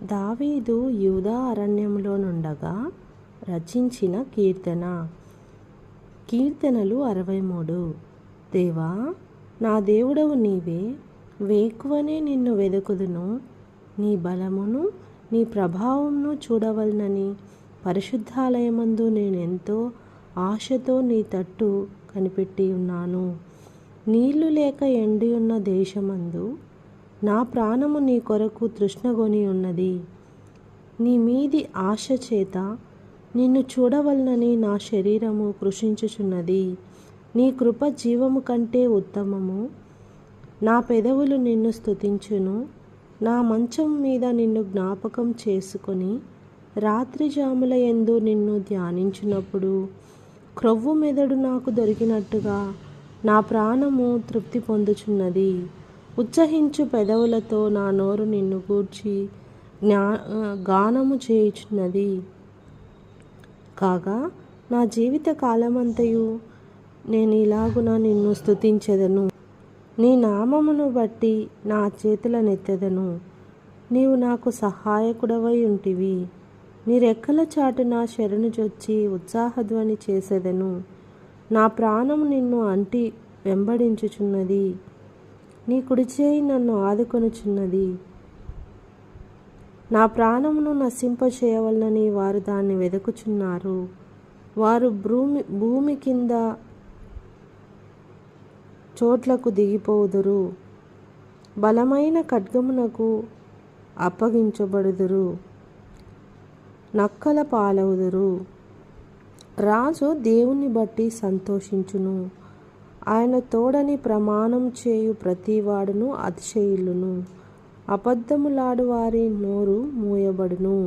దావీదు యూదా అరణ్యంలో నుండగా రచించిన కీర్తనలు 63. దేవా, నా దేవుడవు నీవే, వేకువనే నిన్ను వెదకుదును. నీ బలమును నీ ప్రభావమును చూడవలనని పరిశుద్ధాలయమందు నేనెంతో ఆశతో నీ తట్టు కనిపెట్టి ఉన్నాను. నీళ్లు లేక ఎండియున్న దేశమందు నా ప్రాణము నీ కొరకు తృష్ణగొని ఉన్నది. నీ మీది ఆశ చేత నిన్ను చూడవలనని నా శరీరము కృషించుచున్నది. నీ కృప జీవము కంటే ఉత్తమము. నా పెదవులు నిన్ను స్తుతించును. నా మంచం మీద నిన్ను జ్ఞాపకం చేసుకొని రాత్రి జాముల యందు నిన్ను ధ్యానించినప్పుడు క్రొవ్వు మెదడు నాకు దొరికినట్టుగా నా ప్రాణము తృప్తి పొందుచున్నది. ఉత్సహించు పెదవులతో నా నోరు నిన్ను గూర్చి గానము చేయుచున్నది. కాగా నా జీవిత కాలమంతయు నేను ఇలాగున నిన్ను స్తుతించెదను. నీ నామమును బట్టి నా చేతులనెత్తెదను. నీవు నాకు సహాయకుడవై ఉంటివి. నీ రెక్కల చాటున శరణుజొచ్చి ఉత్సాహధ్వని చేసెదను. నా ప్రాణము నిన్ను అంటి వెంబడించుచున్నది. నీ కుడిచేయి నన్ను ఆదుకొనుచున్నది. నా ప్రాణమును నశింపచేయవలనని వారు దాన్ని వెదకుచున్నారు. వారు భూమి కింద చోట్లకు దిగిపోవుదురు. బలమైన ఖడ్గమునకు అప్పగించబడుదురు. నక్కల పాలవుదురు. రాజు దేవుని బట్టి సంతోషించును. ఆయన తోడని ప్రమాణం చేయు ప్రతివాడును అతిశయిల్లును. అబద్ధములాడు వారి నోరు మూయబడును.